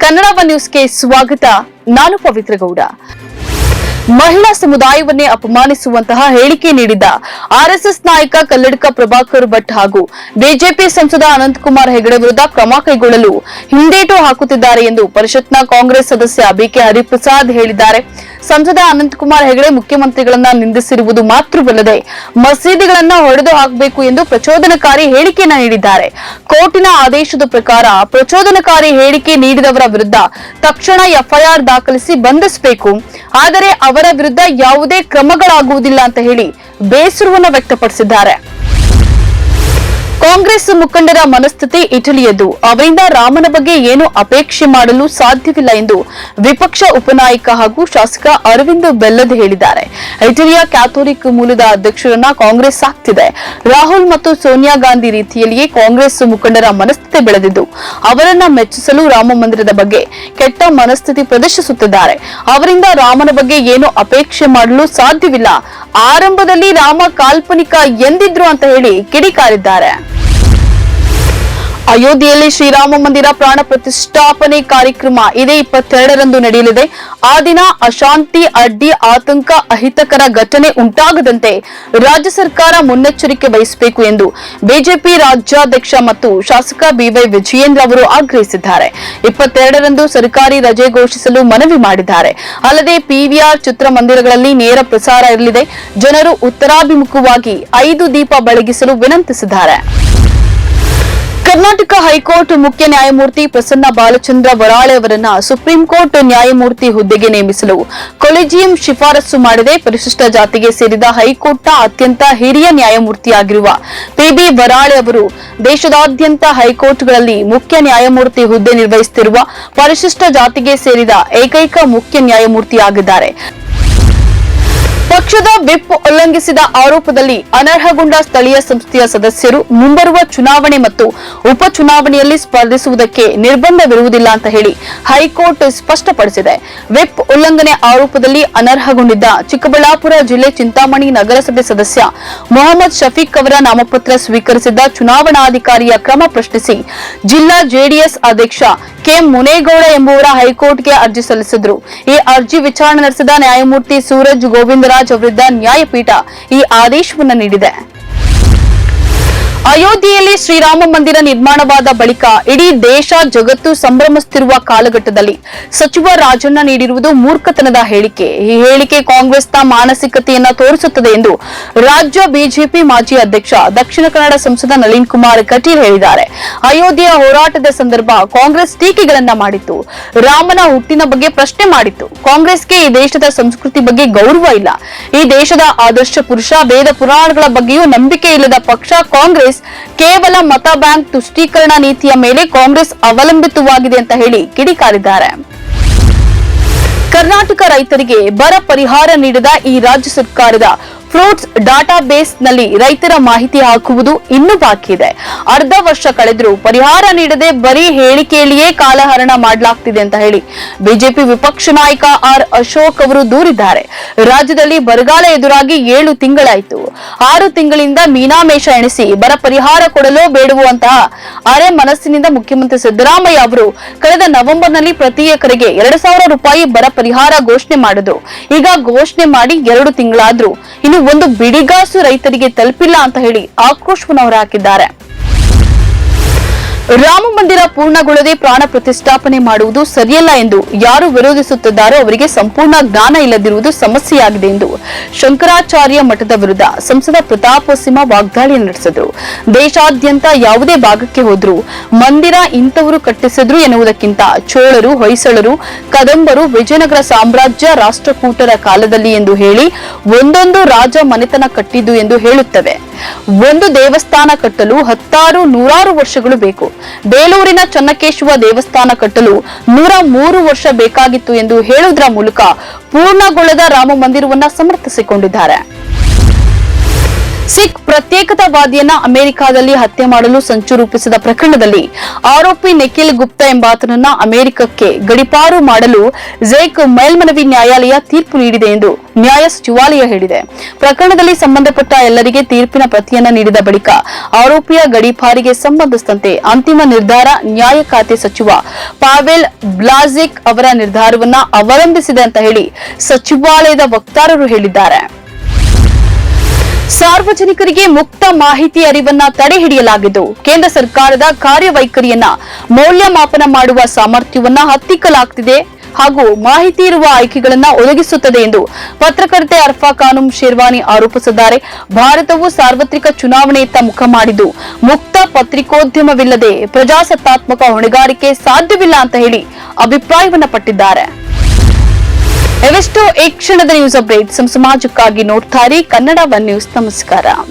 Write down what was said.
ಕನ್ನಡ ನ್ಯೂಸ್ಗೆ ಸ್ವಾಗತ. ನಾನು ಪವಿತ್ರ ಗೌಡ. ಮಹಿಳಾ ಸಮುದಾಯವನ್ನೇ ಅಪಮಾನಿಸುವಂತಹ ಹೇಳಿಕೆ ನೀಡಿದ್ದ ಆರ್ಎಸ್ಎಸ್ ನಾಯಕ ಕಲ್ಲಡ್ಕ ಪ್ರಭಾಕರ್ ಭಟ್ ಹಾಗೂ ಬಿಜೆಪಿ ಸಂಸದ ಅನಂತಕುಮಾರ್ ಹೆಗಡೆ ವಿರುದ್ಧ ಕ್ರಮ ಕೈಗೊಳ್ಳಲು ಹಿಂದೇಟು ಹಾಕುತ್ತಿದ್ದಾರೆ ಎಂದು ಪರಿಷತ್ನ ಕಾಂಗ್ರೆಸ್ ಸದಸ್ಯ ಬಿಕೆ ಹರಿಪ್ರಸಾದ್ ಹೇಳಿದ್ದಾರೆ. ಸಂಸದ ಅನಂತಕುಮಾರ್ ಹೆಗಡೆ ಮುಖ್ಯಮಂತ್ರಿಗಳನ್ನ ನಿಂದಿಸಿರುವುದು ಮಾತ್ರವಲ್ಲದೆ ಮಸೀದಿಗಳನ್ನ ಹೊಡೆದು ಹಾಕಬೇಕು ಎಂದು ಪ್ರಚೋದನಕಾರಿ ಹೇಳಿಕೆಯನ್ನ ನೀಡಿದ್ದಾರೆ. ಕೋರ್ಟಿನ ಆದೇಶದ ಪ್ರಕಾರ ಪ್ರಚೋದನಕಾರಿ ಹೇಳಿಕೆ ನೀಡಿದವರ ವಿರುದ್ಧ ತಕ್ಷಣ ಎಫ್ಐಆರ್ ದಾಖಲಿಸಿ ಬಂಧಿಸಬೇಕು, ಆದರೆ ಅವರ ವಿರುದ್ಧ ಯಾವುದೇ ಕ್ರಮಗಳಾಗುವುದಿಲ್ಲ ಅಂತ ಹೇಳಿ ಬೇಸರವನ್ನು ವ್ಯಕ್ತಪಡಿಸಿದ್ದಾರೆ. ಕಾಂಗ್ರೆಸ್ ಮುಖಂಡರ ಮನಸ್ಥಿತಿ ಇಟಲಿಯದ್ದು. ಅವರಿಂದ ರಾಮನ ಬಗ್ಗೆ ಏನು ಅಪೇಕ್ಷೆ ಮಾಡಲು ಸಾಧ್ಯವಿಲ್ಲ ಎಂದು ವಿಪಕ್ಷ ಉಪನಾಯಕ ಹಾಗೂ ಶಾಸಕ ಅರವಿಂದ್ ಬೆಲ್ಲದ್ ಹೇಳಿದ್ದಾರೆ. ಇಟಲಿಯ ಕ್ಯಾಥೋಲಿಕ್ ಮೂಲದ ಅಧ್ಯಕ್ಷರನ್ನ ಕಾಂಗ್ರೆಸ್ ಸಾಕ್ತಿದೆ. ರಾಹುಲ್ ಮತ್ತು ಸೋನಿಯಾ ಗಾಂಧಿ ರೀತಿಯಲ್ಲಿಯೇ ಕಾಂಗ್ರೆಸ್ ಮುಖಂಡರ ಮನಸ್ಥಿತಿ ಬೆಳೆದಿದ್ದು ಅವರನ್ನ ಮೆಚ್ಚಿಸಲು ರಾಮ ಮಂದಿರದ ಬಗ್ಗೆ ಕೆಟ್ಟ ಮನಸ್ಥಿತಿ ಪ್ರದರ್ಶಿಸುತ್ತಿದ್ದಾರೆ. ಅವರಿಂದ ರಾಮನ ಬಗ್ಗೆ ಏನು ಅಪೇಕ್ಷೆ ಮಾಡಲು ಸಾಧ್ಯವಿಲ್ಲ. ಆರಂಭದಲ್ಲಿ ರಾಮ ಕಾಲ್ಪನಿಕ ಎಂದಿದ್ರು ಅಂತ ಹೇಳಿ ಕಿಡಿಕಾರಿದ್ದಾರೆ. ಅಯೋಧ್ಯೆಯಲ್ಲಿ ಶ್ರೀರಾಮ ಮಂದಿರ ಪ್ರಾಣ ಪ್ರತಿಷ್ಠಾಪನೆ ಕಾರ್ಯಕ್ರಮ ಇದೇ 22ರಂದು ನಡೆಯಲಿದೆ. ಆ ದಿನ ಅಶಾಂತಿ, ಅಡ್ಡಿ, ಆತಂಕ, ಅಹಿತಕರ ಘಟನೆ ಉಂಟಾಗದಂತೆ ರಾಜ್ಯ ಸರ್ಕಾರ ಮುನ್ನೆಚ್ಚರಿಕೆ ವಹಿಸಬೇಕು ಎಂದು ಬಿಜೆಪಿ ರಾಜ್ಯಾಧ್ಯಕ್ಷ ಮತ್ತು ಶಾಸಕ ಬಿವೈ ವಿಜಯೇಂದ್ರ ಅವರು ಆಗ್ರಹಿಸಿದ್ದಾರೆ. 22ರಂದು ಸರ್ಕಾರಿ ರಜೆ ಘೋಷಿಸಲು ಮನವಿ ಮಾಡಿದ್ದಾರೆ. ಅಲ್ಲದೆ ಪಿವಿಆರ್ ಚಿತ್ರಮಂದಿರಗಳಲ್ಲಿ ನೇರ ಪ್ರಸಾರ ಇರಲಿದೆ. ಜನರು ಉತ್ತರಾಭಿಮುಖವಾಗಿ 5 ದೀಪ ಬೆಳಗಿಸಲು ವಿನಂತಿಸಿದ್ದಾರೆ. ಕರ್ನಾಟಕ ಹೈಕೋರ್ಟ್ ಮುಖ್ಯ ನ್ಯಾಯಮೂರ್ತಿ ಪ್ರಸನ್ನ ಬಾಲಚಂದ್ರ ವರಾಳೆ ಅವರನ್ನ ಸುಪ್ರೀಂ ಕೋರ್ಟ್ ನ್ಯಾಯಮೂರ್ತಿ ಹುದ್ದೆಗೆ ನೇಮಿಸಲು ಕೊಲಿಜಿಯಂ ಶಿಫಾರಸು ಮಾಡಿದೆ. ಪರಿಶಿಷ್ಟ ಜಾತಿಗೆ ಸೇರಿದ ಹೈಕೋರ್ಟ್ನ ಅತ್ಯಂತ ಹಿರಿಯ ನ್ಯಾಯಮೂರ್ತಿಯಾಗಿರುವ ಪಿಬಿ ವರಾಳೆ ಅವರು ದೇಶದಾದ್ಯಂತ ಹೈಕೋರ್ಟ್ಗಳಲ್ಲಿ ಮುಖ್ಯ ನ್ಯಾಯಮೂರ್ತಿ ಹುದ್ದೆ ನಿರ್ವಹಿಸುತ್ತಿರುವ ಪರಿಶಿಷ್ಟ ಜಾತಿಗೆ ಸೇರಿದ ಏಕೈಕ ಮುಖ್ಯ ನ್ಯಾಯಮೂರ್ತಿಯಾಗಿದ್ದಾರೆ. ಪಕ್ಷದ ವಿಪ್ ಉಲ್ಲಂಘಿಸಿದ ಆರೋಪದಲ್ಲಿ ಅನರ್ಹಗೊಂಡ ಸ್ಥಳೀಯ ಸಂಸ್ಥೆಯ ಸದಸ್ಯರು ಮುಂಬರುವ ಚುನಾವಣೆ ಮತ್ತು ಉಪಚುನಾವಣೆಯಲ್ಲಿ ಸ್ಪರ್ಧಿಸುವುದಕ್ಕೆ ನಿರ್ಬಂಧವಿರುವುದಿಲ್ಲ ಅಂತ ಹೇಳಿ ಹೈಕೋರ್ಟ್ ಸ್ಪಷ್ಟಪಡಿಸಿದೆ. ವಿಪ್ ಉಲ್ಲಂಘನೆ ಆರೋಪದಲ್ಲಿ ಅನರ್ಹಗೊಂಡಿದ್ದ ಚಿಕ್ಕಬಳ್ಳಾಪುರ ಜಿಲ್ಲೆ ಚಿಂತಾಮಣಿ ನಗರಸಭೆ ಸದಸ್ಯ ಮೊಹಮ್ಮದ್ ಶಫೀಕ್ ಅವರ ನಾಮಪತ್ರ ಸ್ವೀಕರಿಸಿದ್ದ ಚುನಾವಣಾಧಿಕಾರಿಯ ಕ್ರಮ ಪ್ರಶ್ನಿಸಿ ಜಿಲ್ಲಾ ಜೆಡಿಎಸ್ ಅಧ್ಯಕ್ಷ ಕೆ ಮುನೇಗೌಡ ಎಂಬುವರ ಹೈಕೋರ್ಟ್ಗೆ ಅರ್ಜಿ ಸಲ್ಲಿಸಿದ್ರು. ಈ ಅರ್ಜಿ ವಿಚಾರಣೆ ನಡೆಸಿದ ನ್ಯಾಯಮೂರ್ತಿ ಸೂರಜ್ ಗೋವಿಂದರಾಜ್ ಅವರಿದ್ದ ನ್ಯಾಯಪೀಠ ಈ ಆದೇಶವನ್ನು ನೀಡಿದೆ. ಅಯೋಧ್ಯೆಯಲ್ಲಿ ಶ್ರೀರಾಮ ಮಂದಿರ ನಿರ್ಮಾಣವಾದ ಬಳಿಕ ಇಡೀ ದೇಶ ಜಗತ್ತು ಸಂಭ್ರಮಿಸುತ್ತಿರುವ ಕಾಲಘಟ್ಟದಲ್ಲಿ ಸಚಿವ ರಾಜಣ್ಣ ನೀಡಿರುವುದು ಮೂರ್ಖತನದ ಹೇಳಿಕೆ. ಈ ಹೇಳಿಕೆ ಕಾಂಗ್ರೆಸ್ನ ಮಾನಸಿಕತೆಯನ್ನ ತೋರಿಸುತ್ತದೆ ಎಂದು ರಾಜ್ಯ ಬಿಜೆಪಿ ಮಾಜಿ ಅಧ್ಯಕ್ಷ ದಕ್ಷಿಣ ಕನ್ನಡ ಸಂಸದ ನಳಿನ್ ಕುಮಾರ್ ಕಟೀಲ್ ಹೇಳಿದ್ದಾರೆ. ಅಯೋಧ್ಯೆಯ ಹೋರಾಟದ ಸಂದರ್ಭ ಕಾಂಗ್ರೆಸ್ ಟೀಕೆಗಳನ್ನ ಮಾಡಿತ್ತು. ರಾಮನ ಹುಟ್ಟಿನ ಬಗ್ಗೆ ಪ್ರಶ್ನೆ ಮಾಡಿತ್ತು. ಕಾಂಗ್ರೆಸ್ಗೆ ಈ ದೇಶದ ಸಂಸ್ಕೃತಿ ಬಗ್ಗೆ ಗೌರವ ಇಲ್ಲ. ಈ ದೇಶದ ಆದರ್ಶ ಪುರುಷ, ವೇದ ಪುರಾಣಗಳ ಬಗ್ಗೆಯೂ ನಂಬಿಕೆ ಇಲ್ಲದ ಪಕ್ಷ ಕಾಂಗ್ರೆಸ್. ಕೇವಲ ಮತ ಬ್ಯಾಂಕ್ ತುಷ್ಟೀಕರಣ ನೀತಿಯ ಮೇಲೆ ಕಾಂಗ್ರೆಸ್ ಅವಲಂಬಿತವಾಗಿದೆ ಅಂತ ಹೇಳಿ ಕಿಡಿಕಾರಿದ್ದಾರೆ. ಕರ್ನಾಟಕ ರೈತರಿಗೆ ಬರ ಪರಿಹಾರ ನೀಡಿದ ಈ ರಾಜ್ಯ ಸರ್ಕಾರದ ಫ್ರೂಟ್ಸ್ ಡಾಟಾ ಬೇಸ್ ನಲ್ಲಿ ರೈತರ ಮಾಹಿತಿ ಹಾಕುವುದು ಇನ್ನೂ ಬಾಕಿ ಇದೆ. ಅರ್ಧ ವರ್ಷ ಕಳೆದರೂ ಪರಿಹಾರ ನೀಡದೆ ಬರೀ ಹೇಳಿಕೆಯಲ್ಲಿಯೇ ಕಾಲಹರಣ ಮಾಡಲಾಗ್ತಿದೆ ಅಂತ ಹೇಳಿ ಬಿಜೆಪಿ ವಿಪಕ್ಷ ನಾಯಕ ಆರ್ ಅಶೋಕ್ ಅವರು ದೂರಿದ್ದಾರೆ. ರಾಜ್ಯದಲ್ಲಿ ಬರಗಾಲ ಎದುರಾಗಿ 7 ತಿಂಗಳಾಯಿತು. 6 ತಿಂಗಳಿಂದ ಮೀನಾಮೇಷ ಎಣಿಸಿ ಬರ ಪರಿಹಾರ ಕೊಡಲೋ ಬೇಡುವಂತಹ ಅರೆ ಮನಸ್ಸಿನಿಂದ ಮುಖ್ಯಮಂತ್ರಿ ಸಿದ್ದರಾಮಯ್ಯ ಅವರು ಕಳೆದ ನವೆಂಬರ್ನಲ್ಲಿ ಪ್ರತಿ ಎಕರೆಗೆ 2,000 ರೂಪಾಯಿ ಬರ ಪರಿಹಾರ ಘೋಷಣೆ ಮಾಡಿದ್ರು. ಈಗ ಘೋಷಣೆ ಮಾಡಿ 2 ತಿಂಗಳಾದ್ರೂ ಇನ್ನು ಒಂದು ಬಿಡಿಗಾಸು ರೈತರಿಗೆ ತಲುಪಿಲ್ಲ ಅಂತ ಹೇಳಿ ಆಕ್ರೋಶವನ್ನು ಹೊರಹಾಕಿದ್ದಾರೆ. ರಾಮ ಮಂದಿರ ಪೂರ್ಣಗೊಳ್ಳದೆ ಪ್ರಾಣ ಪ್ರತಿಷ್ಠಾಪನೆ ಮಾಡುವುದು ಸರಿಯಲ್ಲ ಎಂದು ಯಾರು ವಿರೋಧಿಸುತ್ತಿದ್ದಾರೋ ಅವರಿಗೆ ಸಂಪೂರ್ಣ ಜ್ಞಾನ ಇಲ್ಲದಿರುವುದು ಸಮಸ್ಯೆಯಾಗಿದೆ ಎಂದು ಶಂಕರಾಚಾರ್ಯ ಮಠದ ವಿರುದ್ಧ ಸಂಸದ ಪ್ರತಾಪ ಸಿಂಹ ವಾಗ್ದಾಳಿ ನಡೆಸಿದರು. ದೇಶಾದ್ಯಂತ ಯಾವುದೇ ಭಾಗಕ್ಕೆ ಹೋದ್ರೂ ಮಂದಿರ ಇಂಥವರು ಕಟ್ಟಿಸಿದ್ರು ಎನ್ನುವುದಕ್ಕಿಂತ ಚೋಳರು, ಹೊಯ್ಸಳರು, ಕದಂಬರು, ವಿಜಯನಗರ ಸಾಮ್ರಾಜ್ಯ, ರಾಷ್ಟ್ರಕೂಟರ ಕಾಲದಲ್ಲಿ ಎಂದು ಹೇಳಿ ಒಂದೊಂದು ರಾಜ ಮನೆತನ ಕಟ್ಟಿದ್ದು ಎಂದು ಹೇಳುತ್ತವೆ. ಒಂದು ದೇವಸ್ಥಾನ ಕಟ್ಟಲು 100-100 ವರ್ಷಗಳು ಬೇಕು. ಬೇಲೂರಿನ ಚನ್ನಕೇಶವ ದೇವಸ್ಥಾನ ಕಟ್ಟಲು 103 ವರ್ಷ ಬೇಕಾಗಿತ್ತು ಎಂದು ಹೇಳುವುದರ ಮೂಲಕ ಪೂರ್ಣಗೊಳ್ಳದ ರಾಮ ಮಂದಿರವನ್ನ ಸಮರ್ಥಿಸಿಕೊಂಡಿದ್ದಾರೆ. ಸಿಖ್ ಪ್ರತ್ಯೇಕತಾವಾದಿಯನ್ನ ಅಮೆರಿಕದಲ್ಲಿ ಹತ್ಯೆ ಮಾಡಲು ಸಂಚು ರೂಪಿಸಿದ ಪ್ರಕರಣದಲ್ಲಿ ಆರೋಪಿ ನಿಖಿಲ್ ಗುಪ್ತಾ ಎಂಬಾತನನ್ನ ಅಮೆರಿಕಕ್ಕೆ ಗಡೀಪಾರು ಮಾಡಲು ಝೇಕ್ ಮೇಲ್ಮನವಿ ನ್ಯಾಯಾಲಯ ತೀರ್ಪು ನೀಡಿದೆ ಎಂದು ನ್ಯಾಯ ಸಚಿವಾಲಯ ಹೇಳಿದೆ. ಪ್ರಕರಣದಲ್ಲಿ ಸಂಬಂಧಪಟ್ಟ ಎಲ್ಲರಿಗೆ ತೀರ್ಪಿನ ಪ್ರತಿಯನ್ನ ನೀಡಿದ ಬಳಿಕ ಆರೋಪಿಯ ಗಡೀಪಾರಿಗೆ ಸಂಬಂಧಿಸಿದಂತೆ ಅಂತಿಮ ನಿರ್ಧಾರ ನ್ಯಾಯ ಖಾತೆ ಸಚಿವ ಪಾವೆಲ್ ಬ್ಲಾಜಿಕ್ ಅವರ ನಿರ್ಧಾರವನ್ನ ಅವಲಂಬಿಸಿದೆ ಅಂತ ಹೇಳಿ ಸಚಿವಾಲಯದ ವಕ್ತಾರರು ಹೇಳಿದ್ದಾರೆ. ಸಾರ್ವಜನಿಕರಿಗೆ ಮುಕ್ತ ಮಾಹಿತಿ ಅರಿವನ್ನ ತಡೆ ಹಿಡಿಯಲಾಗಿದ್ದು ಕೇಂದ್ರ ಸರ್ಕಾರದ ಕಾರ್ಯವೈಖರಿಯನ್ನ ಮೌಲ್ಯಮಾಪನ ಮಾಡುವ ಸಾಮರ್ಥ್ಯವನ್ನ ಹತ್ತಿಕ್ಕಲಾಗುತ್ತಿದೆ ಹಾಗೂ ಮಾಹಿತಿ ಇರುವ ಆಯ್ಕೆಗಳನ್ನ ಒದಗಿಸುತ್ತದೆ ಎಂದು ಪತ್ರಕರ್ತೆ ಅರ್ಫಾ ಖಾನುಂ ಶೇರ್ವಾನಿ ಆರೋಪಿಸಿದ್ದಾರೆ. ಭಾರತವು ಸಾರ್ವತ್ರಿಕ ಚುನಾವಣೆಯತ್ತ ಮುಖ ಮಾಡಿದ್ದು ಮುಕ್ತ ಪತ್ರಿಕೋದ್ಯಮವಿಲ್ಲದೆ ಪ್ರಜಾಸತ್ತಾತ್ಮಕ ಹೊಣೆಗಾರಿಕೆ ಸಾಧ್ಯವಿಲ್ಲ ಅಂತ ಹೇಳಿ ಅಭಿಪ್ರಾಯವನ್ನ ಪಟ್ಟಿದ್ದಾರೆ. ಇವೆಷ್ಟು ಈ ಕ್ಷಣದ ನ್ಯೂಸ್ ಅಪ್ಡೇಟ್. ಸಮಾಜಕ್ಕಾಗಿ ನೋಡ್ತಾ ಇರಿ ಕನ್ನಡ ಒನ್ ನ್ಯೂಸ್. ನಮಸ್ಕಾರ.